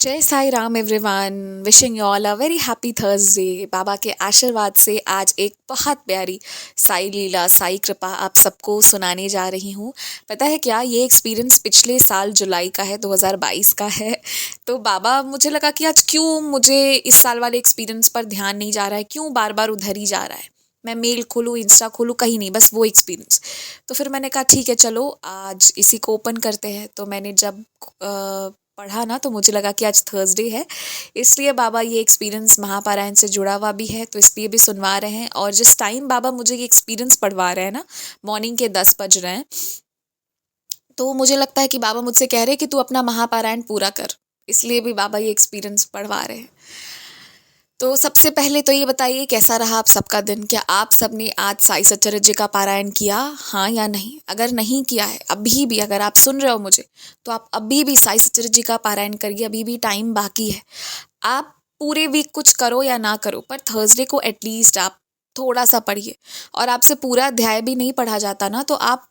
जय Sai Ram everyone. Wishing you all a very happy Thursday. बाबा के आशीर्वाद से आज एक बहुत प्यारी साई लीला, साई कृपा आप सबको सुनाने जा रही हूँ। पता है क्या, ये एक्सपीरियंस पिछले साल जुलाई का है, 2022 का है। तो बाबा, मुझे लगा कि आज क्यों मुझे इस साल वाले एक्सपीरियंस पर ध्यान नहीं जा रहा है, क्यों बार बार उधर ही जा रहा है। मैं मेल खोलूँ, इंस्टा खोलूँ, कहीं नहीं, बस वो एक्सपीरियंस। तो फिर मैंने कहा ठीक है, चलो आज इसी को ओपन करते हैं। तो मैंने जब पढ़ा ना, तो मुझे लगा कि आज थर्सडे है, इसलिए बाबा ये एक्सपीरियंस महापारायण से जुड़ा हुआ भी है, तो इसलिए भी सुनवा रहे हैं। और जिस टाइम बाबा मुझे ये एक्सपीरियंस पढ़वा रहे हैं ना, मॉर्निंग के 10 बज रहे हैं, तो मुझे लगता है कि बाबा मुझसे कह रहे हैं कि तू अपना महापारायण पूरा कर, इसलिए भी बाबा ये एक्सपीरियंस पढ़वा रहे हैं। तो सबसे पहले तो ये बताइए, कैसा रहा आप सबका दिन? क्या आप सबने आज साई सच्चरित्र जी का पारायण किया, हाँ या नहीं? अगर नहीं किया है, अभी भी अगर आप सुन रहे हो मुझे, तो आप अभी भी साई सच्चरित्र जी का पारायण करिए, अभी भी टाइम बाकी है। आप पूरे वीक कुछ करो या ना करो, पर थर्सडे को एटलीस्ट आप थोड़ा सा पढ़िए। और आपसे पूरा अध्याय भी नहीं पढ़ा जाता ना, तो आप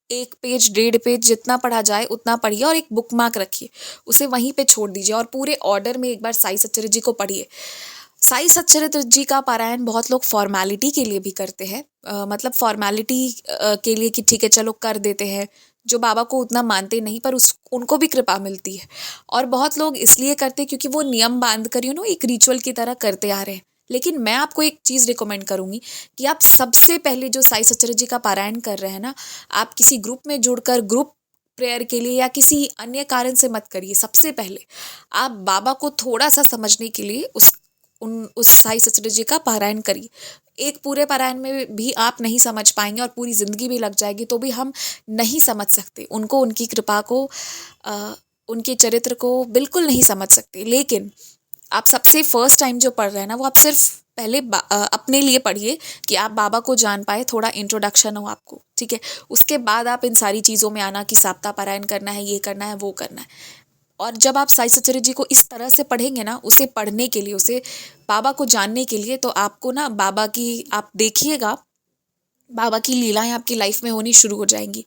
1 पेज 1.5 पेज जितना पढ़ा जाए उतना पढ़िए, और एक बुक मार्क रखिए, उसे वहीं पे छोड़ दीजिए, और पूरे ऑर्डर में एक बार साई सच्चरित्र जी को पढ़िए। साई सच्चरित्र जी का पारायण बहुत लोग फॉर्मेलिटी के लिए भी करते हैं, मतलब फॉर्मेलिटी के लिए कि ठीक है चलो कर देते हैं, जो बाबा को उतना मानते नहीं, पर उस उनको भी कृपा मिलती है। और बहुत लोग इसलिए करते हैं क्योंकि वो नियम बांध कर एक रिचुअल की तरह करते आ रहे हैं। लेकिन मैं आपको एक चीज़ रिकमेंड करूंगी कि आप सबसे पहले जो साई सच्चरित्र जी का पारायण कर रहे हैं ना, आप किसी ग्रुप में जुड़कर ग्रुप प्रेयर के लिए या किसी अन्य कारण से मत करिए। सबसे पहले आप बाबा को थोड़ा सा समझने के लिए उस साई सचरित्र जी का पारायण करिए। एक पूरे पारायण में भी आप नहीं समझ पाएंगे, और पूरी जिंदगी भी लग जाएगी तो भी हम नहीं समझ सकते उनको, उनकी कृपा को, उनके चरित्र को बिल्कुल नहीं समझ सकते। लेकिन आप सबसे फर्स्ट टाइम जो पढ़ रहे हैं ना, वो आप सिर्फ पहले अपने लिए पढ़िए कि आप बाबा को जान पाए, थोड़ा इंट्रोडक्शन हो आपको, ठीक है। उसके बाद आप इन सारी चीज़ों में आना कि साप्ताह पारायण करना है, ये करना है, वो करना है। और जब आप साई सच्चरित्र जी को इस तरह से पढ़ेंगे ना, उसे पढ़ने के लिए, उसे बाबा को जानने के लिए, तो आपको ना बाबा की, आप देखिएगा, बाबा की लीलाएं आपकी लाइफ में होनी शुरू हो जाएंगी।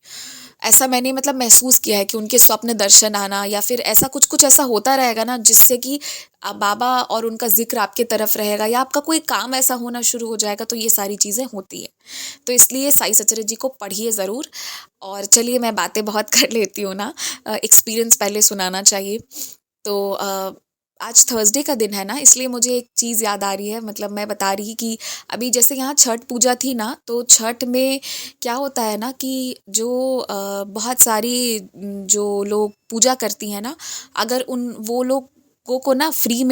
ऐसा मैंने मतलब महसूस किया है कि उनके स्वप्न दर्शन आना, या फिर ऐसा कुछ कुछ ऐसा होता रहेगा ना, जिससे कि बाबा और उनका जिक्र आपके तरफ रहेगा, या आपका कोई काम ऐसा होना शुरू हो जाएगा। तो ये सारी चीज़ें होती हैं। तो इसलिए साई सच्चरित्र जी को पढ़िए ज़रूर। और चलिए, मैं बातें बहुत कर लेती हूँ ना, एक्सपीरियंस पहले सुनाना चाहिए। तो आज थर्सडे का दिन है ना, इसलिए मुझे एक चीज़ याद आ रही है, मतलब मैं बता रही कि अभी जैसे यहाँ छठ पूजा थी ना, तो छठ में क्या होता है ना कि जो बहुत सारी जो लोग पूजा करती हैं ना, अगर उन वो लोग को ना फ्री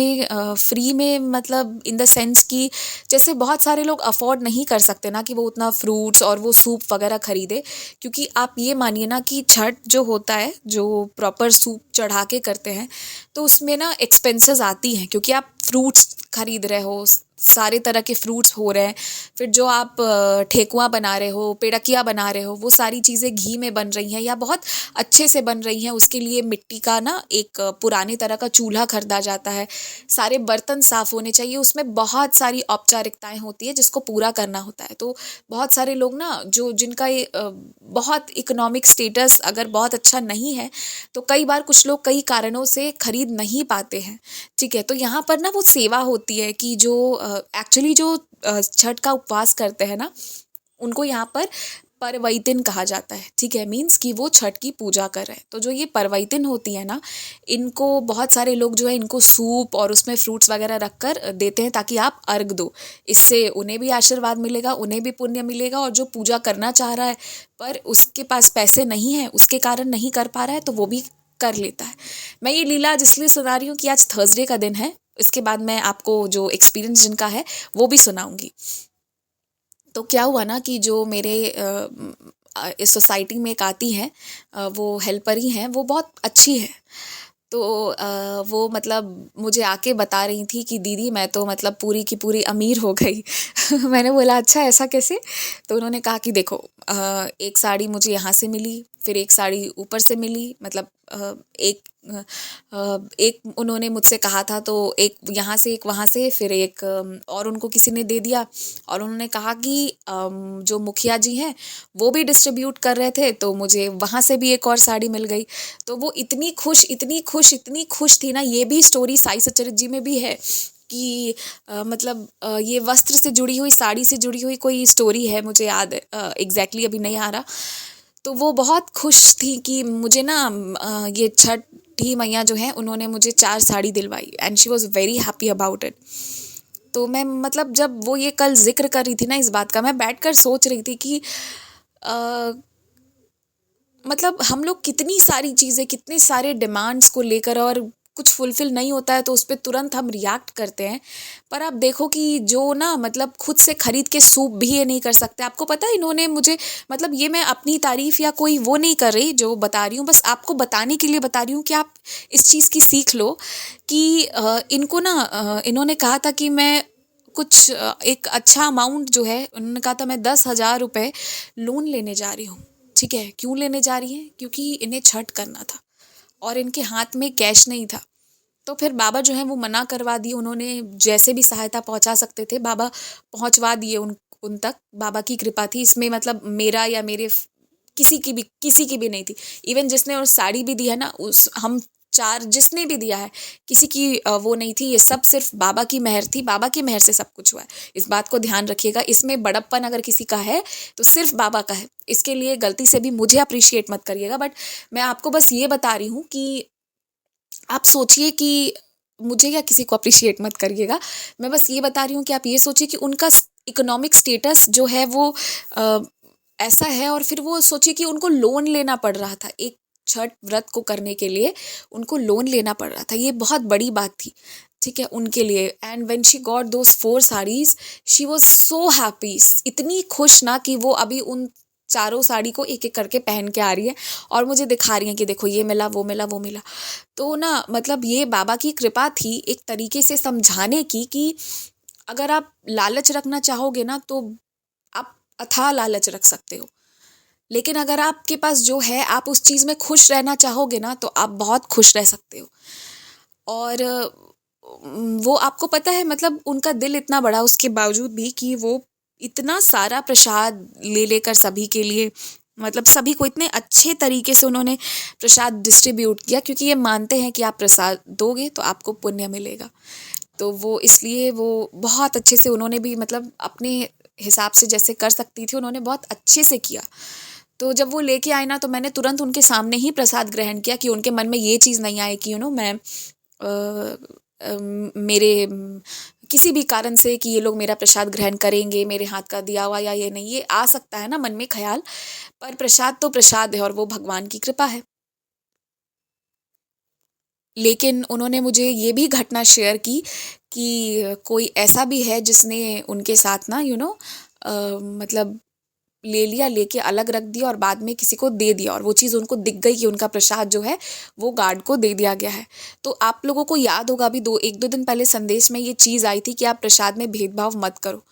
में, मतलब इन द सेंस कि जैसे बहुत सारे लोग अफोर्ड नहीं कर सकते ना कि वो उतना फ्रूट्स और वो सूप वगैरह खरीदे। क्योंकि आप ये मानिए ना कि छठ जो होता है, जो प्रॉपर सूप चढ़ा के करते हैं, तो उसमें ना एक्सपेंसेस आती हैं, क्योंकि आप फ्रूट्स खरीद रहे हो, सारे तरह के फ्रूट्स हो रहे हैं। फिर जो आप ठेकुआ बना रहे हो, पेड़किया बना रहे हो, वो सारी चीज़ें घी में बन रही हैं या बहुत अच्छे से बन रही हैं। उसके लिए मिट्टी का ना एक पुराने तरह का चूल्हा खरीदा जाता है, सारे बर्तन साफ़ होने चाहिए, उसमें बहुत सारी औपचारिकताएं होती है जिसको पूरा करना होता है। तो बहुत सारे लोग ना, जो जिनका ये बहुत इकोनॉमिक स्टेटस अगर बहुत अच्छा नहीं है, तो कई बार कुछ लोग कई कारणों से खरीद नहीं पाते हैं, ठीक है। तो यहाँ पर ना वो सेवा होती है कि जो एक्चुअली जो छठ का उपवास करते हैं ना, उनको यहाँ पर परवैतिन कहा जाता है, ठीक है। मीन्स कि वो छठ की पूजा कर रहे हैं। तो जो ये परवैतिन होती है ना, इनको बहुत सारे लोग जो है इनको सूप और उसमें फ्रूट्स वगैरह रख कर देते हैं, ताकि आप अर्घ दो। इससे उन्हें भी आशीर्वाद मिलेगा, उन्हें भी पुण्य मिलेगा, और जो पूजा करना चाह रहा है पर उसके पास पैसे नहीं है, उसके कारण नहीं कर पा रहा है, तो वो भी कर लेता है। मैं ये लीला आज इसलिए सुना रही हूँ कि आज थर्सडे का दिन है। इसके बाद मैं आपको जो एक्सपीरियंस जिनका है वो भी सुनाऊंगी। तो क्या हुआ ना कि जो मेरे इस सोसाइटी में एक आती हैं, वो हेल्पर ही हैं, वो बहुत अच्छी है। तो वो मतलब मुझे आके बता रही थी कि दीदी मैं तो मतलब पूरी की पूरी अमीर हो गई। मैंने बोला अच्छा, ऐसा कैसे? तो उन्होंने कहा कि देखो, एक साड़ी मुझे यहाँ से मिली, फिर एक साड़ी ऊपर से मिली, मतलब एक उन्होंने मुझसे कहा था तो एक यहाँ से एक वहाँ से, फिर एक और उनको किसी ने दे दिया। और उन्होंने कहा कि जो मुखिया जी हैं वो भी डिस्ट्रीब्यूट कर रहे थे, तो मुझे वहाँ से भी एक और साड़ी मिल गई। तो वो इतनी खुश, इतनी खुश, इतनी खुश थी ना। ये भी स्टोरी साई सच्चरित जी में भी है कि मतलब ये वस्त्र से जुड़ी हुई, साड़ी से जुड़ी हुई कोई स्टोरी है, मुझे याद एग्जैक्टली अभी नहीं आ रहा। तो वो बहुत खुश थी कि मुझे ना ये छठी मैया जो है उन्होंने मुझे 4 साड़ी दिलवाई, and she was very happy about it. तो मैं मतलब जब वो ये कल जिक्र कर रही थी ना इस बात का, मैं बैठकर सोच रही थी कि अ, मतलब हम लोग कितनी सारी चीज़ें, कितने सारे डिमांड्स को लेकर, और कुछ फुलफिल नहीं होता है तो उस पे तुरंत हम रिएक्ट करते हैं। पर आप देखो कि जो ना मतलब खुद से खरीद के सूप भी ये नहीं कर सकते। आपको पता है इन्होंने मुझे, मतलब ये मैं अपनी तारीफ या कोई वो नहीं कर रही जो बता रही हूँ, बस आपको बताने के लिए बता रही हूँ कि आप इस चीज़ की सीख लो कि इनको ना इन्होंने कहा था कि मैं कुछ एक अच्छा अमाउंट जो है, उन्होंने कहा था मैं 10,000 रुपये लोन लेने जा रही हूँ। ठीक है, क्यों लेने जा रही हैं? क्योंकि इन्हें छठ करना था और इनके हाथ में कैश नहीं था। तो फिर बाबा जो है वो मना करवा दिए, उन्होंने जैसे भी सहायता पहुंचा सकते थे बाबा पहुंचवा दिए उन तक। बाबा की कृपा थी इसमें, मतलब मेरा या किसी की भी नहीं थी। इवन जिसने और साड़ी भी दी है ना, उस हम चार जिसने भी दिया है, किसी की वो नहीं थी। ये सब सिर्फ बाबा की मेहर थी, बाबा की मेहर से सब कुछ हुआ है। इस बात को ध्यान रखिएगा। इसमें बड़प्पन अगर किसी का है तो सिर्फ बाबा का है। इसके लिए गलती से भी मुझे अप्रिशिएट मत करिएगा, बट मैं आपको बस ये बता रही हूँ कि आप सोचिए कि मुझे या किसी को अप्रिशिएट मत करिएगा। मैं बस ये बता रही हूँ कि आप ये सोचिए कि उनका इकोनॉमिक स्टेटस जो है वो अ, ऐसा है, और फिर वो सोचिए कि उनको लोन लेना पड़ रहा था एक छठ व्रत को करने के लिए। उनको लोन लेना पड़ रहा था, ये बहुत बड़ी बात थी, ठीक है, उनके लिए। And when she got those 4 saris, she was so happy, इतनी खुश ना कि वो अभी उन चारों साड़ी को एक एक करके पहन के आ रही है और मुझे दिखा रही है कि देखो ये मिला, वो मिला, वो मिला। तो ना मतलब ये बाबा की कृपा थी एक तरीके से समझाने की कि अगर आप लालच रखना चाहोगे ना तो आप अथाह लालच रख सकते हो, लेकिन अगर आपके पास जो है आप उस चीज़ में खुश रहना चाहोगे ना तो आप बहुत खुश रह सकते हो। और वो आपको पता है, मतलब उनका दिल इतना बड़ा उसके बावजूद भी कि वो इतना सारा प्रसाद ले लेकर सभी के लिए, मतलब सभी को इतने अच्छे तरीके से उन्होंने प्रसाद डिस्ट्रीब्यूट किया, क्योंकि ये मानते हैं कि आप प्रसाद दोगे तो आपको पुण्य मिलेगा। तो वो इसलिए वो बहुत अच्छे से उन्होंने भी, मतलब अपने हिसाब से जैसे कर सकती थी उन्होंने बहुत अच्छे से किया। तो जब वो लेके आए ना तो मैंने तुरंत उनके सामने ही प्रसाद ग्रहण किया कि उनके मन में ये चीज़ नहीं आए कि मैं मेरे किसी भी कारण से कि ये लोग मेरा प्रसाद ग्रहण करेंगे, मेरे हाथ का दिया हुआ, या ये नहीं, ये आ सकता है ना मन में ख्याल, पर प्रसाद तो प्रसाद है और वो भगवान की कृपा है। लेकिन उन्होंने मुझे ये भी घटना शेयर की कि कोई ऐसा भी है जिसने उनके साथ ना मतलब ले लिया, लेके अलग रख दिया और बाद में किसी को दे दिया, और वो चीज़ उनको दिख गई कि उनका प्रसाद जो है वो गार्ड को दे दिया गया है। तो आप लोगों को याद होगा अभी 1-2 दिन पहले संदेश में ये चीज़ आई थी कि आप प्रसाद में भेदभाव मत करो।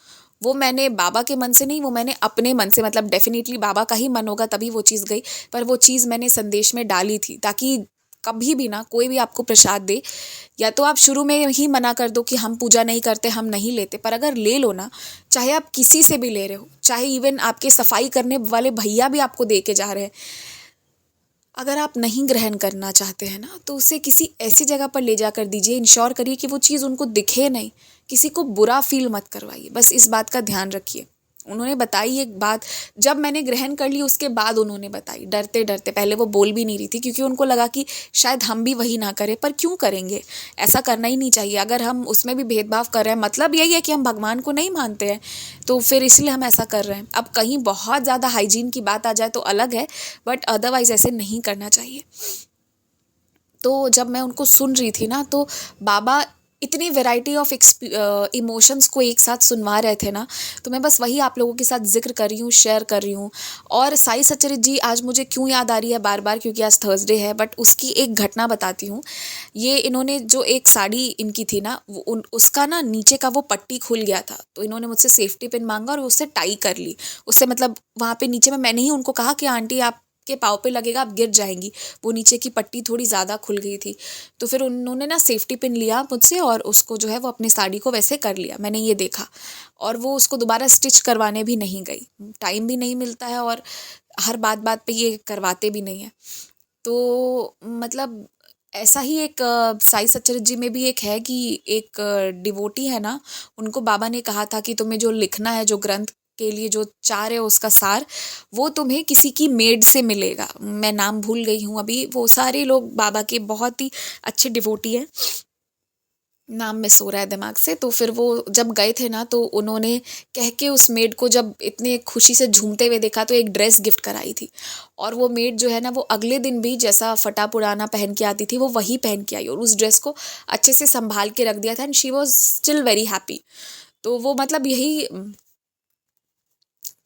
वो मैंने बाबा के मन से नहीं, वो मैंने अपने मन से, मतलब डेफिनेटली बाबा का ही मन होगा तभी वो चीज़ गई, पर वो चीज़ मैंने संदेश में डाली थी ताकि कभी भी ना कोई भी आपको प्रसाद दे, या तो आप शुरू में ही मना कर दो कि हम पूजा नहीं करते, हम नहीं लेते, पर अगर ले लो ना, चाहे आप किसी से भी ले रहे हो, चाहे इवन आपके सफाई करने वाले भैया भी आपको दे के जा रहे हैं, अगर आप नहीं ग्रहण करना चाहते हैं ना तो उसे किसी ऐसी जगह पर ले जाकर दीजिए। इंश्योर करिए कि वो चीज़ उनको दिखे नहीं, किसी को बुरा फील मत करवाइए, बस इस बात का ध्यान रखिए। उन्होंने बताई एक बात, जब मैंने ग्रहण कर ली उसके बाद उन्होंने बताई, डरते डरते, पहले वो बोल भी नहीं रही थी क्योंकि उनको लगा कि शायद हम भी वही ना करें, पर क्यों करेंगे, ऐसा करना ही नहीं चाहिए। अगर हम उसमें भी भेदभाव कर रहे हैं मतलब यही है कि हम भगवान को नहीं मानते हैं, तो फिर इसलिए हम ऐसा कर रहे हैं। अब कहीं बहुत ज़्यादा हाइजीन की बात आ जाए तो अलग है, बट अदरवाइज ऐसे नहीं करना चाहिए। तो जब मैं उनको सुन रही थी ना तो बाबा इतनी वैरायटी ऑफ इमोशंस को एक साथ सुनवा रहे थे ना, तो मैं बस वही आप लोगों के साथ जिक्र कर रही हूँ, शेयर कर रही हूँ। और साई सच्चरित जी आज मुझे क्यों याद आ रही है बार बार, क्योंकि आज थर्सडे है, बट उसकी एक घटना बताती हूँ। ये इन्होंने जो एक साड़ी इनकी थी ना उसका ना नीचे का वो पट्टी खुल गया था, तो इन्होंने मुझसे सेफ्टी पिन मांगा और उससे टाई कर ली। उससे मतलब वहाँ पे नीचे में मैंने ही उनको कहा कि आंटी आप आपके पाँव पे लगेगा, आप गिर जाएंगी। वो नीचे की पट्टी थोड़ी ज़्यादा खुल गई थी। तो फिर उन्होंने ना सेफ्टी पिन लिया मुझसे और उसको जो है वो अपनी साड़ी को वैसे कर लिया, मैंने ये देखा। और वो उसको दोबारा स्टिच करवाने भी नहीं गई, टाइम भी नहीं मिलता है और हर बात बात पे ये करवाते भी नहीं है। तो मतलब ऐसा ही एक साई सच्चरित जी में भी एक है कि एक डिवोटी है ना, उनको बाबा ने कहा था कि तुम्हें जो लिखना है, जो ग्रंथ के लिए जो चार है उसका सार, वो तुम्हें किसी की मेड से मिलेगा। मैं नाम भूल गई हूँ अभी। वो सारे लोग बाबा के बहुत ही अच्छे डिवोटी हैं, नाम में सो रहा है दिमाग से। तो फिर वो जब गए थे ना, तो उन्होंने कह के उस मेड को जब इतने खुशी से झूमते हुए देखा तो एक ड्रेस गिफ्ट कराई थी। और वो मेड जो है ना, वो अगले दिन भी जैसा फटा पुराना पहन के आती थी वो वही पहन के आई और उस ड्रेस को अच्छे से संभाल के रख दिया था, and she was still very happy. तो वो मतलब यही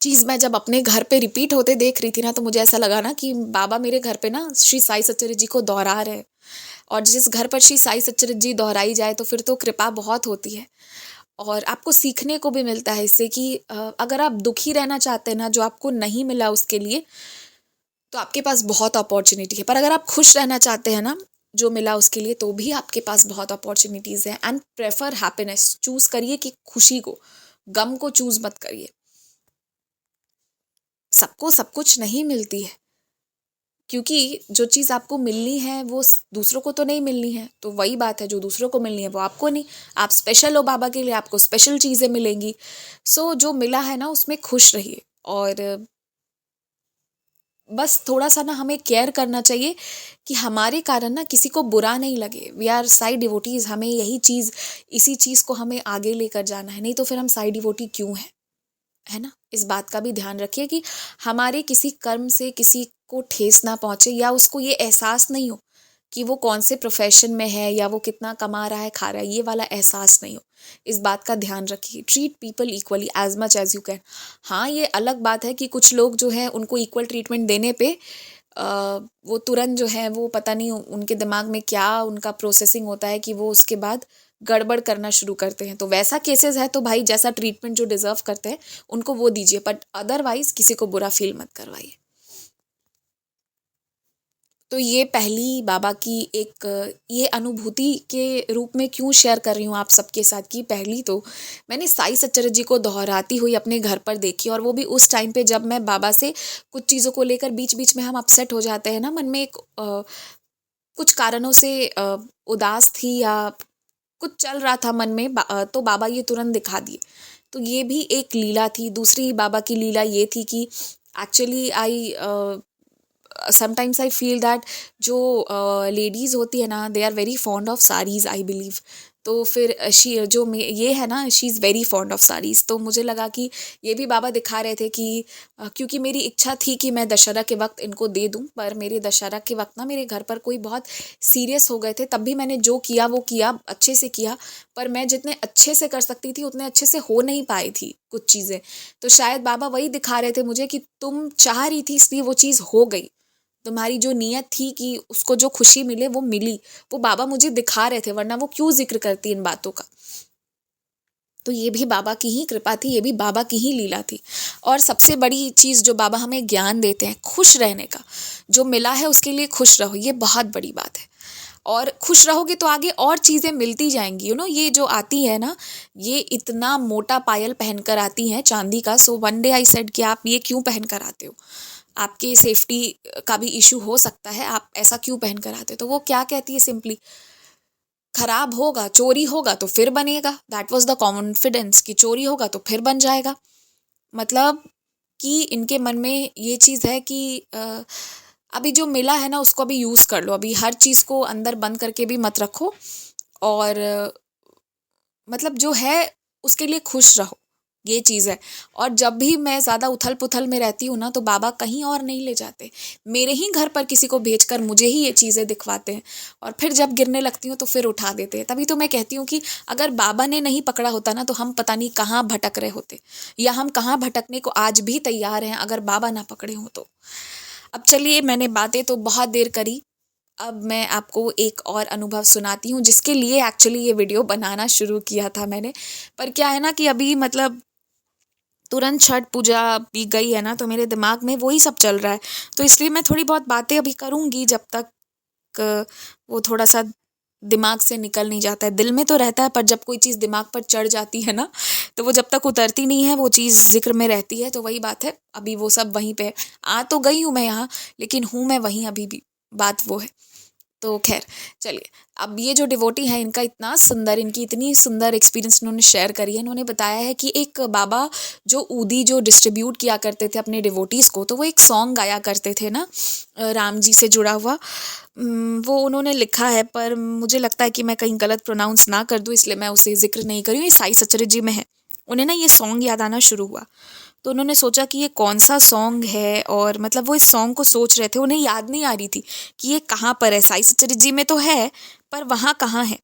चीज़ मैं जब अपने घर पे रिपीट होते देख रही थी ना, तो मुझे ऐसा लगा ना कि बाबा मेरे घर पे ना श्री साई सच्चरित जी को दोहरा रहे हैं। और जिस घर पर श्री साई सच्चरित जी दोहराई जाए तो फिर तो कृपा बहुत होती है। और आपको सीखने को भी मिलता है इससे कि अगर आप दुखी रहना चाहते हैं ना, जो आपको नहीं मिला उसके लिए, तो आपके पास बहुत अपॉर्चुनिटी है। पर अगर आप खुश रहना चाहते हैं ना, जो मिला उसके लिए, तो भी आपके पास बहुत अपॉर्चुनिटीज़ हैं। एंड प्रेफर हैप्पीनेस, चूज़ करिए कि खुशी को, गम को चूज़ मत करिए। सबको सब कुछ नहीं मिलती है, क्योंकि जो चीज़ आपको मिलनी है वो दूसरों को तो नहीं मिलनी है। तो वही बात है, जो दूसरों को मिलनी है वो आपको नहीं। आप स्पेशल हो बाबा के लिए, आपको स्पेशल चीज़ें मिलेंगी। सो जो मिला है ना उसमें खुश रहिए। और बस थोड़ा सा ना हमें केयर करना चाहिए कि हमारे कारण ना किसी को बुरा नहीं लगे। वी आर साई डिवोटीज, हमें यही चीज़, इसी चीज़ को हमें आगे लेकर जाना है, नहीं तो फिर हम साई डिवोटी क्यों हैं, है ना। इस बात का भी ध्यान रखिए कि हमारे किसी कर्म से किसी को ठेस ना पहुंचे, या उसको ये एहसास नहीं हो कि वो कौन से प्रोफेशन में है या वो कितना कमा रहा है, खा रहा है, ये वाला एहसास नहीं हो। इस बात का ध्यान रखिए। Treat people equally as much as you can. हाँ, ये अलग बात है कि कुछ लोग जो है उनको इक्वल ट्रीटमेंट देने पे वो तुरंत जो है वो पता नहीं उनके दिमाग में क्या उनका प्रोसेसिंग होता है कि वो उसके बाद गड़बड़ करना शुरू करते हैं। तो वैसा केसेस है तो भाई जैसा ट्रीटमेंट जो डिजर्व करते हैं उनको वो दीजिए, बट अदरवाइज किसी को बुरा फील मत करवाइए। तो ये पहली बाबा की एक ये अनुभूति के रूप में क्यों शेयर कर रही हूँ आप सबके साथ, कि पहली तो मैंने साई सच्चरित जी को दोहराती हुई अपने घर पर देखी, और वो भी उस टाइम पे जब मैं बाबा से कुछ चीज़ों को लेकर बीच बीच में हम अपसेट हो जाते हैं ना, मन में एक कुछ कारणों से उदास थी या कुछ चल रहा था मन में, तो बाबा ये तुरंत दिखा दिए। तो ये भी एक लीला थी। दूसरी बाबा की लीला ये थी कि actually I sometimes I feel that जो लेडीज़ होती है ना, they are very fond of saris, I believe. तो फिर शी जो ये है ना, she is very fond of saris. तो मुझे लगा कि ये भी बाबा दिखा रहे थे कि क्योंकि मेरी इच्छा थी कि मैं दशहरा के वक्त इनको दे दूं, पर मेरे दशहरा के वक्त ना मेरे घर पर कोई बहुत सीरियस हो गए थे, तब भी मैंने जो किया वो किया, अच्छे से किया। पर मैं जितने अच्छे से कर सकती थी उतने अच्छे से हो नहीं पाई थी कुछ चीज़ें। तो शायद बाबा वही दिखा रहे थे मुझे कि तुम चाह रही थी इसलिए वो चीज़ हो गई, तुम्हारी जो नीयत थी कि उसको जो खुशी मिले वो मिली। वो बाबा मुझे दिखा रहे थे, वरना वो क्यों जिक्र करती इन बातों का। तो ये भी बाबा की ही कृपा थी, ये भी बाबा की ही लीला थी। और सबसे बड़ी चीज़ जो बाबा हमें ज्ञान देते हैं, खुश रहने का, जो मिला है उसके लिए खुश रहो, ये बहुत बड़ी बात है। और खुश रहोगे तो आगे और चीज़ें मिलती जाएंगी। ये जो आती है ना, ये इतना मोटा पायल पहनकर आती हैं चांदी का। So one day I said कि आप ये क्यों पहन कर आते हो, आपके सेफ्टी का भी इशू हो सकता है, आप ऐसा क्यों पहन कर आते हो। तो वो क्या कहती है सिंपली, खराब होगा, चोरी होगा तो फिर बनेगा। दैट वाज द कॉन्फिडेंस कि चोरी होगा तो फिर बन जाएगा। मतलब कि इनके मन में ये चीज़ है कि अभी जो मिला है ना उसको अभी यूज़ कर लो, अभी हर चीज़ को अंदर बंद करके भी मत रखो। और मतलब जो है उसके लिए खुश रहो, ये चीज़ है। और जब भी मैं ज़्यादा उथल पुथल में रहती हूँ ना, तो बाबा कहीं और नहीं ले जाते, मेरे ही घर पर किसी को भेजकर मुझे ही ये चीज़ें दिखवाते हैं। और फिर जब गिरने लगती हूँ तो फिर उठा देते हैं। तभी तो मैं कहती हूँ कि अगर बाबा ने नहीं पकड़ा होता ना, तो हम पता नहीं कहाँ भटक रहे होते, या हम कहाँ भटकने को आज भी तैयार हैं अगर बाबा ना पकड़े हों तो। अब चलिए, मैंने बातें तो बहुत देर करी, अब मैं आपको एक और अनुभव सुनाती हूँ जिसके लिए एक्चुअली ये वीडियो बनाना शुरू किया था मैंने। पर क्या है ना कि अभी मतलब तुरंत छठ पूजा भी गई है ना, तो मेरे दिमाग में वही सब चल रहा है। तो इसलिए मैं थोड़ी बहुत बातें अभी करूँगी जब तक वो थोड़ा सा दिमाग से निकल नहीं जाता है। दिल में तो रहता है, पर जब कोई चीज़ दिमाग पर चढ़ जाती है ना, तो वो जब तक उतरती नहीं है वो चीज़ ज़िक्र में रहती है। तो वही बात है, अभी वो सब वहीं पे है। आ तो गई हूँ मैं यहाँ, लेकिन हूँ मैं वहीं अभी भी, बात वो है। तो खैर, चलिए, अब ये जो डिवोटी है इनका इतना सुंदर, इनकी इतनी सुंदर एक्सपीरियंस इन्होंने शेयर करी है। इन्होंने बताया है कि एक बाबा जो ऊदी जो डिस्ट्रीब्यूट किया करते थे अपने डिवोटीज़ को, तो वो एक सॉन्ग गाया करते थे ना, राम जी से जुड़ा हुआ। वो उन्होंने लिखा है, पर मुझे लगता है कि मैं कहीं गलत प्रोनाउंस ना कर दूँ, इसलिए मैं उसे जिक्र नहीं करी हूँ। ये साई सचरित जी में है। उन्हें ना ये सॉन्ग याद आना शुरू हुआ, तो उन्होंने सोचा कि ये कौन सा सॉन्ग है, और मतलब वो इस सॉन्ग को सोच रहे थे, उन्हें याद नहीं आ रही थी कि ये कहाँ पर है। साई सचरित जी में तो है, पर वहाँ कहाँ है।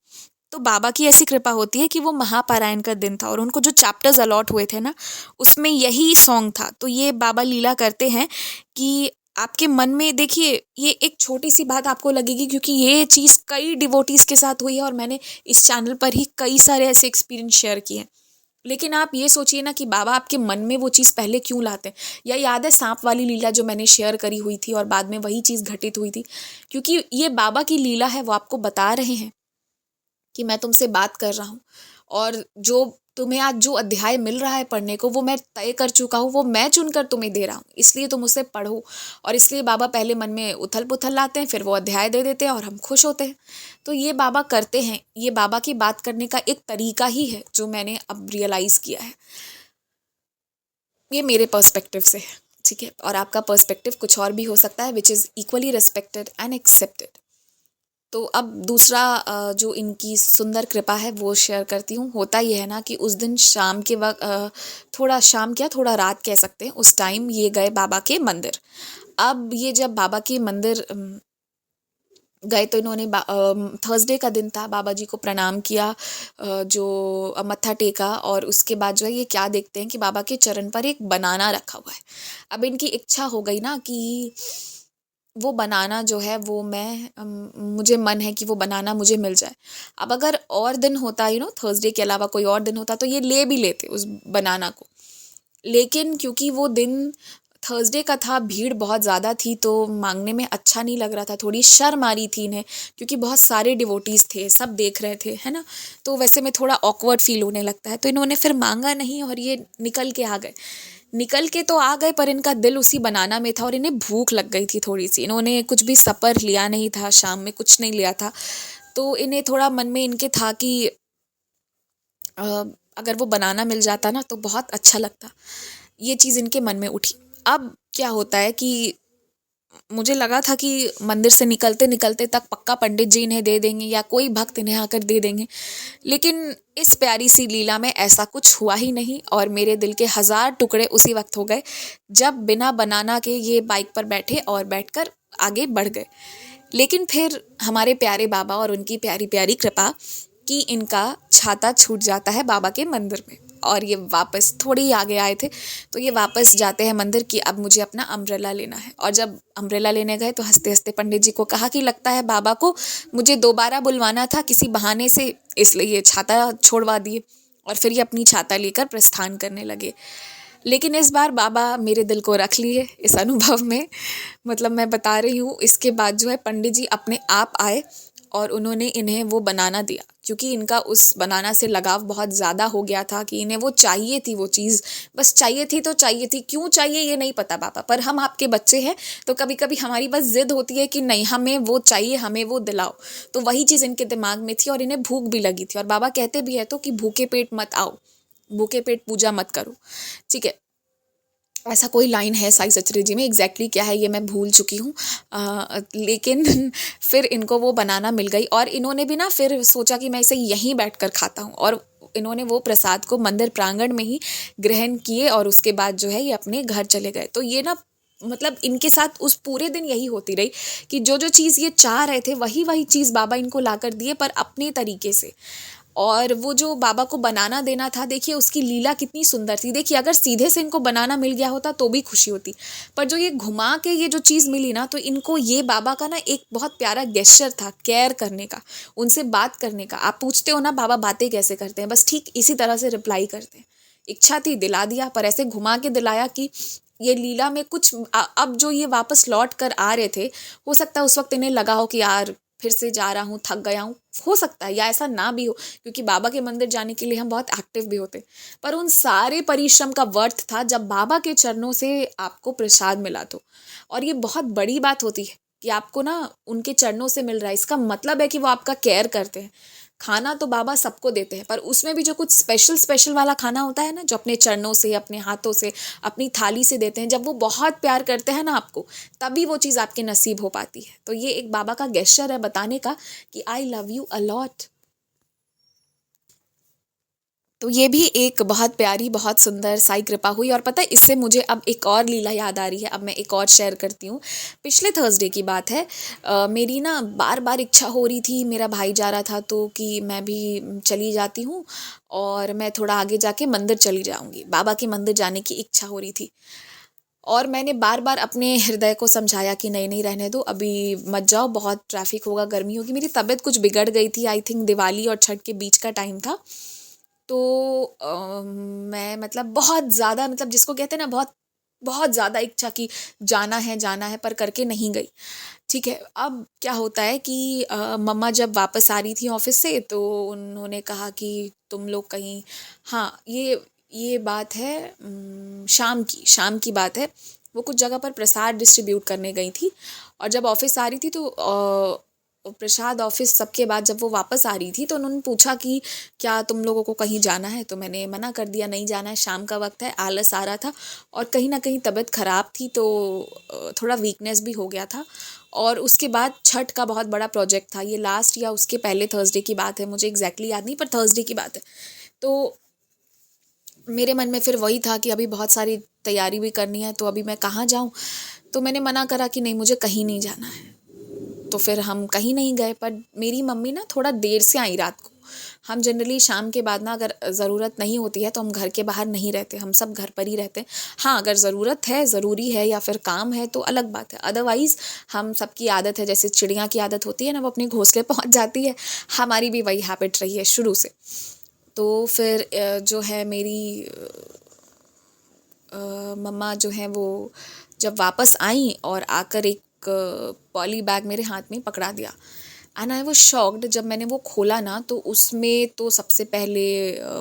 तो बाबा की ऐसी कृपा होती है कि वो महापारायण का दिन था, और उनको जो चैप्टर्स अलॉट हुए थे ना, उसमें यही सॉन्ग था। तो ये बाबा लीला करते हैं कि आपके मन में, देखिए ये एक छोटी सी बात आपको लगेगी, क्योंकि ये चीज़ कई डिवोटीज़ के साथ हुई है, और मैंने इस चैनल पर ही कई सारे ऐसे एक्सपीरियंस शेयर किए हैं। लेकिन आप ये सोचिए ना कि बाबा आपके मन में वो चीज़ पहले क्यों लाते हैं। या याद है सांप वाली लीला जो मैंने शेयर करी हुई थी, और बाद में वही चीज़ घटित हुई थी, क्योंकि ये बाबा की लीला है। वो आपको बता रहे हैं कि मैं तुमसे बात कर रहा हूँ, और जो तुम्हें आज जो अध्याय मिल रहा है पढ़ने को, वो मैं तय कर चुका हूँ, वो मैं चुनकर तुम्हें दे रहा हूँ, इसलिए तुम उसे पढ़ो। और इसलिए बाबा पहले मन में उथल पुथल लाते हैं, फिर वो अध्याय दे देते हैं, और हम खुश होते हैं। तो ये बाबा करते हैं, ये बाबा की बात करने का एक तरीका ही है, जो मैंने अब रियलाइज़ किया है। ये मेरे पर्सपेक्टिव से है, ठीक है, और आपका पर्सपेक्टिव कुछ और भी हो सकता है, which is equally respected and accepted. तो अब दूसरा जो इनकी सुंदर कृपा है वो शेयर करती हूँ। होता ये है ना कि उस दिन शाम के वक्त, थोड़ा शाम क्या, थोड़ा रात कह सकते हैं, उस टाइम ये गए बाबा के मंदिर। अब ये जब बाबा के मंदिर गए, तो इन्होंने थर्सडे का दिन था, बाबा जी को प्रणाम किया, जो मत्था टेका, और उसके बाद जो है ये क्या देखते हैं कि बाबा के चरण पर एक बनाना रखा हुआ है। अब इनकी इच्छा हो गई ना कि वो बनाना जो है वो मुझे मन है कि वो बनाना मुझे मिल जाए। अब अगर और दिन होता, थर्सडे के अलावा कोई और दिन होता, तो ये ले भी लेते उस बनाना को। लेकिन क्योंकि वो दिन थर्सडे का था, भीड़ बहुत ज़्यादा थी, तो मांगने में अच्छा नहीं लग रहा था, थोड़ी शर्म आ रही थी इन्हें, क्योंकि बहुत सारे डिवोटीज़ थे, सब देख रहे थे, है ना। तो वैसे में थोड़ा ऑकवर्ड फील होने लगता है, तो इन्होंने फिर मांगा नहीं, और ये निकल के आ गए। निकल के तो आ गए, पर इनका दिल उसी बनाना में था, और इन्हें भूख लग गई थी थोड़ी सी। इन्होंने कुछ भी सपर लिया नहीं था, शाम में कुछ नहीं लिया था, तो इन्हें थोड़ा मन में इनके था कि अ, अगर वो बनाना मिल जाता ना तो बहुत अच्छा लगता। ये चीज़ इनके मन में उठी। अब क्या होता है कि मुझे लगा था कि मंदिर से निकलते निकलते तक पक्का पंडित जी इन्हें दे देंगे, या कोई भक्त इन्हें आकर दे देंगे, लेकिन इस प्यारी सी लीला में ऐसा कुछ हुआ ही नहीं, और मेरे दिल के 1000 टुकड़े उसी वक्त हो गए, जब बिना बनाना के ये बाइक पर बैठे और बैठकर आगे बढ़ गए। लेकिन फिर हमारे प्यारे बाबा और उनकी प्यारी प्यारी कृपा कि इनका छाता छूट जाता है बाबा के मंदिर में, और ये वापस थोड़े ही आगे आए थे, तो ये वापस जाते हैं मंदिर कि अब मुझे अपना अम्ब्रेला लेना है। और जब अम्ब्रेला लेने गए, तो हंसते हंसते पंडित जी को कहा कि लगता है बाबा को मुझे दोबारा बुलवाना था किसी बहाने से, इसलिए ये छाता छोड़वा दिए, और फिर ये अपनी छाता लेकर प्रस्थान करने लगे। लेकिन इस बार बाबा मेरे दिल को रख लिए इस अनुभव में, मतलब मैं बता रही हूँ, इसके बाद जो है पंडित जी अपने आप आए, और उन्होंने इन्हें वो बनाना दिया, क्योंकि इनका उस बनाना से लगाव बहुत ज़्यादा हो गया था, कि इन्हें वो चाहिए थी, वो चीज़ बस चाहिए थी, तो चाहिए थी, क्यों चाहिए ये नहीं पता बाबा, पर हम आपके बच्चे हैं, तो कभी कभी हमारी बस जिद होती है कि नहीं, हमें वो चाहिए, हमें वो दिलाओ। तो वही चीज़ इनके दिमाग में थी, और इन्हें भूख भी लगी थी, और बाबा कहते भी है तो कि भूखे पेट मत आओ, भूखे पेट पूजा मत करो, ठीक है। ऐसा कोई लाइन है साई सचरे जी में, एग्जैक्टली क्या है ये मैं भूल चुकी हूँ, लेकिन फिर इनको वो बनाना मिल गई, और इन्होंने भी ना फिर सोचा कि मैं इसे यहीं बैठकर खाता हूँ, और इन्होंने वो प्रसाद को मंदिर प्रांगण में ही ग्रहण किए, और उसके बाद जो है ये अपने घर चले गए। तो ये ना, मतलब इनके साथ उस पूरे दिन यही होती रही कि जो जो चीज़ ये चाह रहे थे वही वही चीज़ बाबा इनको ला कर दिए, पर अपने तरीके से। और वो जो बाबा को बनाना देना था, देखिए उसकी लीला कितनी सुंदर थी। देखिए अगर सीधे से इनको बनाना मिल गया होता तो भी खुशी होती, पर जो ये घुमा के ये जो चीज़ मिली ना, तो इनको ये बाबा का ना एक बहुत प्यारा गेस्चर था, केयर करने का, उनसे बात करने का। आप पूछते हो ना बाबा बातें कैसे करते हैं, बस ठीक इसी तरह से रिप्लाई करते हैं इच्छा थी दिला दिया, पर ऐसे घुमा के दिलाया कि ये लीला में कुछ अब जो ये वापस लौट कर आ रहे थे, हो सकता है उस वक्त इन्हें लगा हो कि यार फिर से जा रहा हूँ, थक गया हूँ, हो सकता है, या ऐसा ना भी हो, क्योंकि बाबा के मंदिर जाने के लिए हम बहुत एक्टिव भी होते। पर उन सारे परिश्रम का वर्थ था जब बाबा के चरणों से आपको प्रसाद मिला तो। और ये बहुत बड़ी बात होती है कि आपको ना उनके चरणों से मिल रहा है, इसका मतलब है कि वो आपका केयर करते हैं। खाना तो बाबा सबको देते हैं, पर उसमें भी जो कुछ स्पेशल स्पेशल वाला खाना होता है ना, जो अपने चरणों से, अपने हाथों से, अपनी थाली से देते हैं, जब वो बहुत प्यार करते हैं ना आपको, तभी वो चीज़ आपके नसीब हो पाती है। तो ये एक बाबा का गेस्चर है बताने का कि I love you a lot. तो ये भी एक बहुत प्यारी, बहुत सुंदर साई कृपा हुई। और पता है, इससे मुझे अब एक और लीला याद आ रही है, अब मैं एक और शेयर करती हूँ। पिछले थर्सडे की बात है। मेरी ना बार बार इच्छा हो रही थी, मेरा भाई जा रहा था तो, कि मैं भी चली जाती हूँ और मैं थोड़ा आगे जाके मंदिर चली जाऊँगी, बाबा के मंदिर जाने की इच्छा हो रही थी। और मैंने बार बार अपने हृदय को समझाया कि नहीं नहीं, रहने दो, अभी मत जाओ, बहुत ट्रैफिक होगा, गर्मी होगी। मेरी तबीयत कुछ बिगड़ गई थी, आई थिंक दिवाली और छठ के बीच का टाइम था। तो मैं मतलब बहुत ज़्यादा, मतलब जिसको कहते हैं ना, बहुत बहुत ज़्यादा इच्छा की जाना है, पर करके नहीं गई। ठीक है, अब क्या होता है कि मम्मा जब वापस आ रही थी ऑफिस से, तो उन्होंने कहा कि तुम लोग कहीं, हाँ, ये बात है शाम की बात है। वो कुछ जगह पर प्रसाद डिस्ट्रीब्यूट करने गई थी, और जब ऑफिस आ रही थी तो प्रसाद ऑफिस सबके बाद जब वो वापस आ रही थी, तो उन्होंने पूछा कि क्या तुम लोगों को कहीं जाना है। तो मैंने मना कर दिया, नहीं जाना है, शाम का वक्त है, आलस आ रहा था, और कहीं ना कहीं तबीयत ख़राब थी, तो थोड़ा वीकनेस भी हो गया था। और उसके बाद छठ का बहुत बड़ा प्रोजेक्ट था, ये लास्ट या उसके पहले थर्सडे की बात है, मुझे एग्जैक्टली याद नहीं, पर थर्सडे की बात है। तो मेरे मन में फिर वही था कि अभी बहुत सारी तैयारी भी करनी है, तो अभी मैं कहाँ जाऊँ। तो मैंने मना करा कि नहीं, मुझे कहीं नहीं जाना है। तो फिर हम कहीं नहीं गए। पर मेरी मम्मी ना थोड़ा देर से आई रात को। हम जनरली शाम के बाद ना, अगर ज़रूरत नहीं होती है तो हम घर के बाहर नहीं रहते, हम सब घर पर ही रहते हैं। हाँ, अगर ज़रूरत है, ज़रूरी है या फिर काम है तो अलग बात है, अदरवाइज़ हम सबकी आदत है, जैसे चिड़िया की आदत होती है ना, वो अपने घोंसले पहुंच जाती है, हमारी भी वही हैबिट रही है शुरू से। तो फिर जो है मेरी मम्मा जो है वो जब वापस आई और आकर एक पॉली बैग मेरे हाथ में पकड़ा दिया, एंड आई वाज शॉक्ड। जब मैंने वो खोला ना, तो उसमें तो सबसे पहले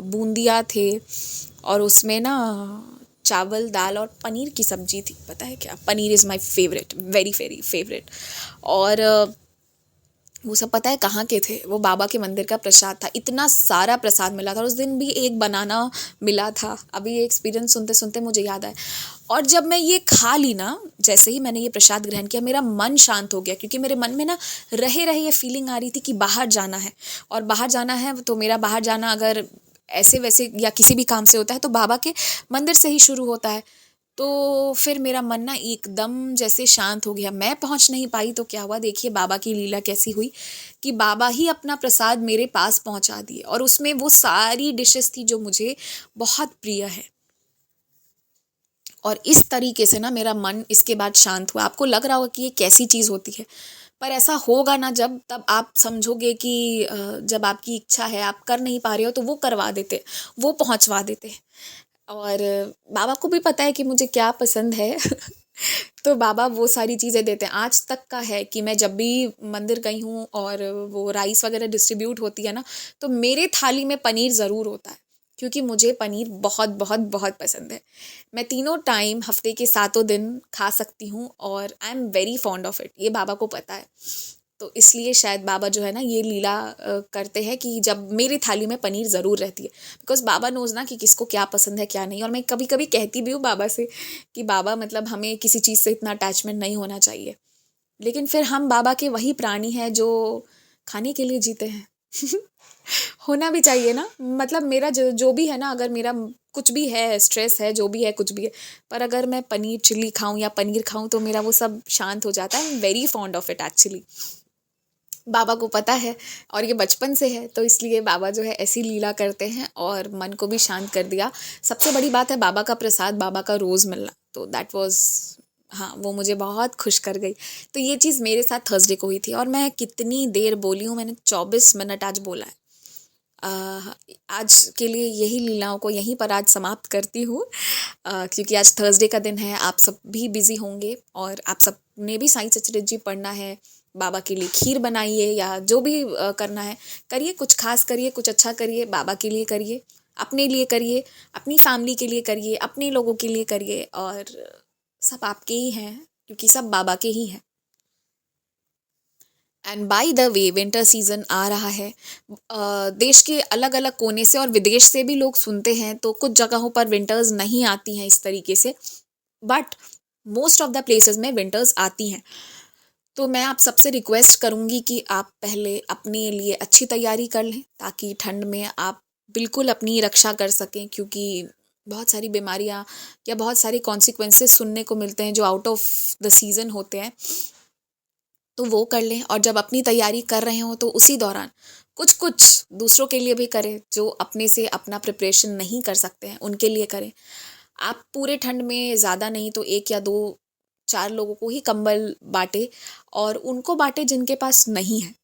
बूंदिया थे, और उसमें ना चावल, दाल और पनीर की सब्जी थी। पता है क्या, paneer is my favourite, very very favourite. और वो सब पता है कहाँ के थे, वो बाबा के मंदिर का प्रसाद था। इतना सारा प्रसाद मिला था, और उस दिन भी एक बनाना मिला था। अभी ये एक्सपीरियंस सुनते सुनते मुझे याद आया। और जब मैं ये खा ली ना, जैसे ही मैंने ये प्रसाद ग्रहण किया, मेरा मन शांत हो गया, क्योंकि मेरे मन में ना रहे रहे ये फीलिंग आ रही थी कि बाहर जाना है। और बाहर जाना है तो मेरा बाहर जाना अगर ऐसे वैसे या किसी भी काम से होता है, तो बाबा के मंदिर से ही शुरू होता है। तो फिर मेरा मन ना एकदम जैसे शांत हो गया। मैं पहुंच नहीं पाई तो क्या हुआ, देखिए बाबा की लीला कैसी हुई, कि बाबा ही अपना प्रसाद मेरे पास पहुंचा दिए, और उसमें वो सारी डिशेस थी जो मुझे बहुत प्रिय है। और इस तरीके से ना मेरा मन इसके बाद शांत हुआ। आपको लग रहा होगा कि ये कैसी चीज़ होती है, पर ऐसा होगा ना जब, तब आप समझोगे कि जब आपकी इच्छा है, आप कर नहीं पा रहे हो, तो वो करवा देते, वो पहुंचवा देते। और बाबा को भी पता है कि मुझे क्या पसंद है। तो बाबा वो सारी चीज़ें देते हैं। आज तक का है कि मैं जब भी मंदिर गई हूँ और वो राइस वगैरह डिस्ट्रीब्यूट होती है ना, तो मेरे थाली में पनीर ज़रूर होता है, क्योंकि मुझे पनीर बहुत बहुत बहुत पसंद है। मैं तीनों टाइम, हफ्ते के सातों दिन खा सकती हूँ, और आई am very fond of it, ये बाबा को पता है। तो इसलिए शायद बाबा जो है ना ये लीला करते हैं कि जब मेरी थाली में पनीर ज़रूर रहती है, बिकॉज बाबा नोज़ ना कि किसको क्या पसंद है क्या नहीं। और मैं कभी कभी कहती भी हूँ बाबा से कि बाबा, मतलब हमें किसी चीज़ से इतना अटैचमेंट नहीं होना चाहिए, लेकिन फिर हम बाबा के वही प्राणी हैं जो खाने के लिए जीते हैं। होना भी चाहिए ना, मतलब मेरा जो भी है ना, अगर मेरा कुछ भी है, स्ट्रेस है, जो भी है, कुछ भी है, पर अगर मैं पनीर चिल्ली खाऊं या पनीर खाऊं, तो मेरा वो सब शांत हो जाता है। I am very fond of it actually. बाबा को पता है, और ये बचपन से है, तो इसलिए बाबा जो है ऐसी लीला करते हैं, और मन को भी शांत कर दिया। सबसे बड़ी बात है बाबा का प्रसाद, बाबा का रोज़ मिलना, तो दैट वाज, हाँ, वो मुझे बहुत खुश कर गई। तो ये चीज़ मेरे साथ थर्सडे को हुई थी, और मैं कितनी देर बोली हूँ, मैंने 24 मिनट आज बोला है। आज के लिए यही लीलाओं को यहीं पर आज समाप्त करती हूँ, क्योंकि आज थर्सडे का दिन है। आप सब भी बिजी होंगे और आप सब ने भी साईं सचरित जी पढ़ना है। बाबा के लिए खीर बनाइए या जो भी करना है करिए, कुछ खास करिए, कुछ अच्छा करिए, बाबा के लिए करिए, अपने लिए करिए, अपनी फैमिली के लिए करिए, अपने लोगों के लिए करिए, और सब आपके ही हैं क्योंकि सब बाबा के ही हैं। And by the way winter season आ रहा है। देश के अलग अलग कोने से और विदेश से भी लोग सुनते हैं, तो कुछ जगहों पर विंटर्स नहीं आती हैं इस तरीके से, but most of the places में विंटर्स आती हैं। तो मैं आप सबसे रिक्वेस्ट करूँगी कि आप पहले अपने लिए अच्छी तैयारी कर लें ताकि ठंड में आप बिल्कुल अपनी रक्षा कर सकें, क्योंकि बहुत सारी बीमारियां या बहुत सारे कॉन्सिक्वेंसेस सुनने को मिलते हैं जो आउट ऑफ द सीज़न होते हैं। तो वो कर लें, और जब अपनी तैयारी कर रहे हों तो उसी दौरान कुछ कुछ दूसरों के लिए भी करें जो अपने से अपना प्रिपरेशन नहीं कर सकते हैं, उनके लिए करें। आप पूरे ठंड में ज़्यादा नहीं तो 1 या 2 4 लोगों को ही कंबल बांटे, और उनको बांटे जिनके पास नहीं है,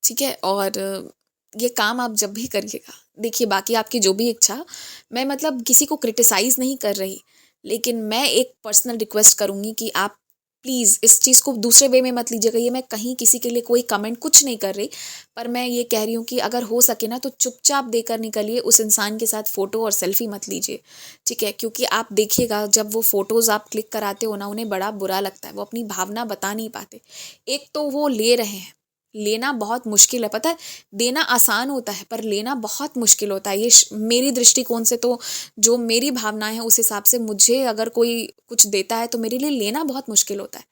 ठीक है। और ये काम आप जब भी करिएगा, देखिए बाकी आपकी जो भी इच्छा, मैं मतलब किसी को क्रिटिसाइज़ नहीं कर रही, लेकिन मैं एक पर्सनल रिक्वेस्ट करूँगी कि आप प्लीज़ इस चीज़ को दूसरे वे में मत लीजिएगा। ये मैं कहीं किसी के लिए कोई कमेंट कुछ नहीं कर रही, पर मैं ये कह रही हूँ कि अगर हो सके ना तो चुपचाप देकर निकलिए, उस इंसान के साथ फ़ोटो और सेल्फी मत लीजिए, ठीक है। क्योंकि आप देखिएगा जब वो फ़ोटोज़ आप क्लिक कराते हो ना, उन्हें बड़ा बुरा लगता है, वो अपनी भावना बता नहीं पाते। एक तो वो ले रहे हैं, लेना बहुत मुश्किल है, पता है। देना आसान होता है पर लेना बहुत मुश्किल होता है। ये मेरी दृष्टिकोण से तो, जो मेरी भावनाएं हैं उस हिसाब से, मुझे अगर कोई कुछ देता है तो मेरे लिए लेना बहुत मुश्किल होता है।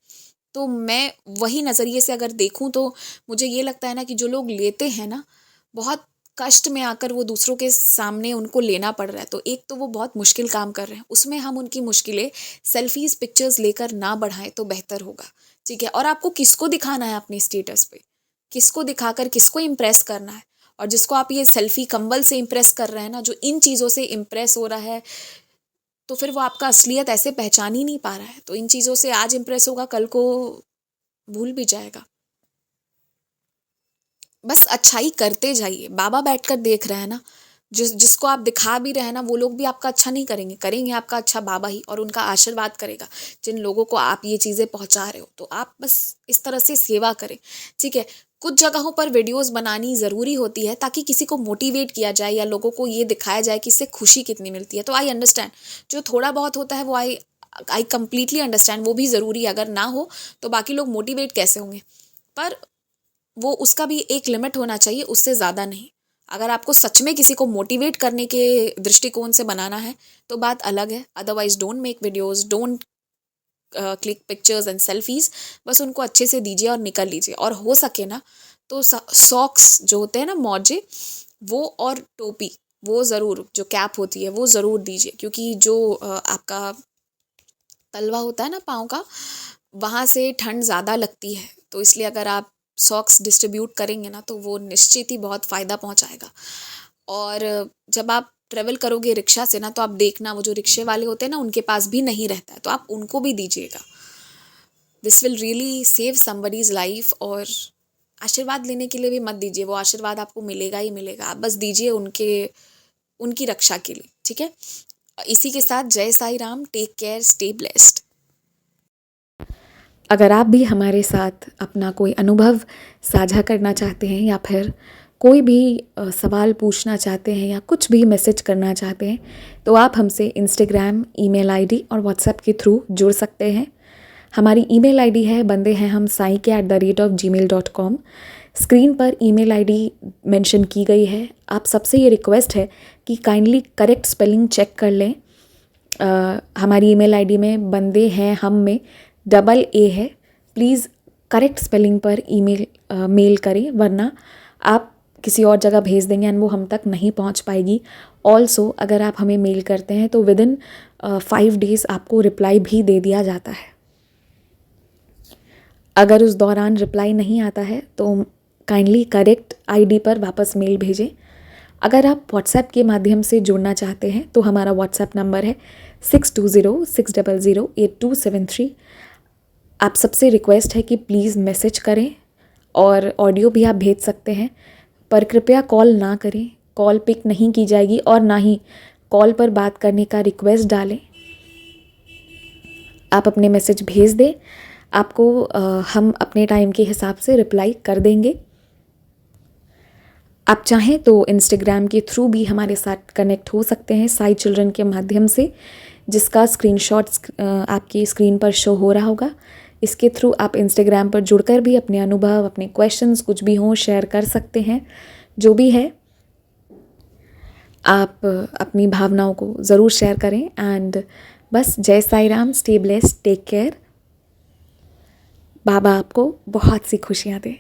तो मैं वही नज़रिए से अगर देखूं तो मुझे ये लगता है ना कि जो लोग लेते हैं ना, बहुत कष्ट में आकर वो दूसरों के सामने उनको लेना पड़ रहा है, तो एक तो वो बहुत मुश्किल काम कर रहे हैं, उसमें हम उनकी मुश्किलें सेल्फीज पिक्चर्स लेकर ना बढ़ाएं तो बेहतर होगा, ठीक है। और आपको किसको दिखाना है अपने स्टेटस पे, किसको दिखाकर किसको इम्प्रेस करना है। और जिसको आप ये सेल्फी कंबल से इम्प्रेस कर रहे हैं ना, जो इन चीज़ों से इम्प्रेस हो रहा है, तो फिर वो आपका असलियत ऐसे पहचान ही नहीं पा रहा है। तो इन चीज़ों से आज इम्प्रेस होगा, कल को भूल भी जाएगा। बस अच्छाई करते जाइए। बाबा बैठकर देख रहे हैं ना, जिसको आप दिखा भी रहे हैं ना, वो लोग भी आपका अच्छा नहीं करेंगे, करेंगे आपका अच्छा बाबा ही, और उनका आशीर्वाद करेगा जिन लोगों को आप ये चीज़ें पहुंचा रहे हो। तो आप बस इस तरह से सेवा करें, ठीक है। कुछ जगहों पर वीडियोस बनानी ज़रूरी होती है ताकि किसी को मोटिवेट किया जाए या लोगों को ये दिखाया जाए कि इससे खुशी कितनी मिलती है। तो आई अंडरस्टैंड, जो थोड़ा बहुत होता है वो आई आई कम्प्लीटली अंडरस्टैंड, वो भी ज़रूरी है। अगर ना हो तो बाकी लोग मोटिवेट कैसे होंगे, पर वो उसका भी एक लिमिट होना चाहिए, उससे ज़्यादा नहीं। अगर आपको सच में किसी को मोटिवेट करने के दृष्टिकोण से बनाना है तो बात अलग है, otherwise don't make videos, don't click pictures and selfies. बस उनको अच्छे से दीजिए और निकल लीजिए। और हो सके ना तो सॉक्स जो होते हैं ना, मोजे, वो और टोपी, वो ज़रूर, जो कैप होती है वो ज़रूर दीजिए, क्योंकि जो आपका तलवा होता है ना पाँव का, वहाँ से ठंड ज़्यादा लगती है। तो इसलिए अगर आप सॉक्स डिस्ट्रीब्यूट करेंगे ना तो वो निश्चित ही बहुत फ़ायदा पहुँचाएगा। और जब आप ट्रेवल करोगे रिक्शा से ना, तो आप देखना वो जो रिक्शे वाले होते हैं ना, उनके पास भी नहीं रहता है, तो आप उनको भी दीजिएगा। This will really save somebody's life. और आशीर्वाद लेने के लिए भी मत दीजिए, वो आशीर्वाद आपको मिलेगा ही मिलेगा, आप बस दीजिए उनकी रक्षा के लिए, ठीक है। इसी के साथ जय Sai Ram, take care, stay blessed. अगर आप भी हमारे साथ अपना कोई अनुभव साझा करना चाहते हैं या फिर कोई भी सवाल पूछना चाहते हैं या कुछ भी मैसेज करना चाहते हैं, तो आप हमसे इंस्टाग्राम, ईमेल आईडी और व्हाट्सएप के थ्रू जुड़ सकते हैं। हमारी ईमेल आईडी है बंदे हैं हम sai@gmail.com। स्क्रीन पर ईमेल आईडी मेंशन की गई है। आप सबसे ये रिक्वेस्ट है कि काइंडली करेक्ट स्पेलिंग चेक कर लें। हमारी ईमेल आईडी में बंदे हैं हम में डबल ए है। प्लीज़ करेक्ट स्पेलिंग पर मेल करें, वरना आप किसी और जगह भेज देंगे एंड वो हम तक नहीं पहुंच पाएगी। ऑल्सो अगर आप हमें मेल करते हैं तो विदिन 5 डेज़ आपको रिप्लाई भी दे दिया जाता है। अगर उस दौरान रिप्लाई नहीं आता है तो काइंडली करेक्ट आईडी पर वापस मेल भेजें। अगर आप व्हाट्सएप के माध्यम से जुड़ना चाहते हैं तो हमारा व्हाट्सएप नंबर है 6206008273। आप सबसे रिक्वेस्ट है कि प्लीज़ मैसेज करें, और ऑडियो भी आप भेज सकते हैं, पर कृपया कॉल ना करें। कॉल पिक नहीं की जाएगी और ना ही कॉल पर बात करने का रिक्वेस्ट डालें। आप अपने मैसेज भेज दें, आपको हम अपने टाइम के हिसाब से रिप्लाई कर देंगे। आप चाहें तो इंस्टाग्राम के थ्रू भी हमारे साथ कनेक्ट हो सकते हैं, साई चिल्ड्रन के माध्यम से, जिसका स्क्रीनशॉट्स आपकी स्क्रीन पर शो हो रहा होगा। इसके थ्रू आप इंस्टाग्राम पर जुड़कर भी अपने अनुभव, अपने क्वेश्चंस कुछ भी हों शेयर कर सकते हैं। जो भी है, आप अपनी भावनाओं को ज़रूर शेयर करें। एंड बस जय Sai Ram, stay blessed, take care. बाबा आपको बहुत सी खुशियाँ दें।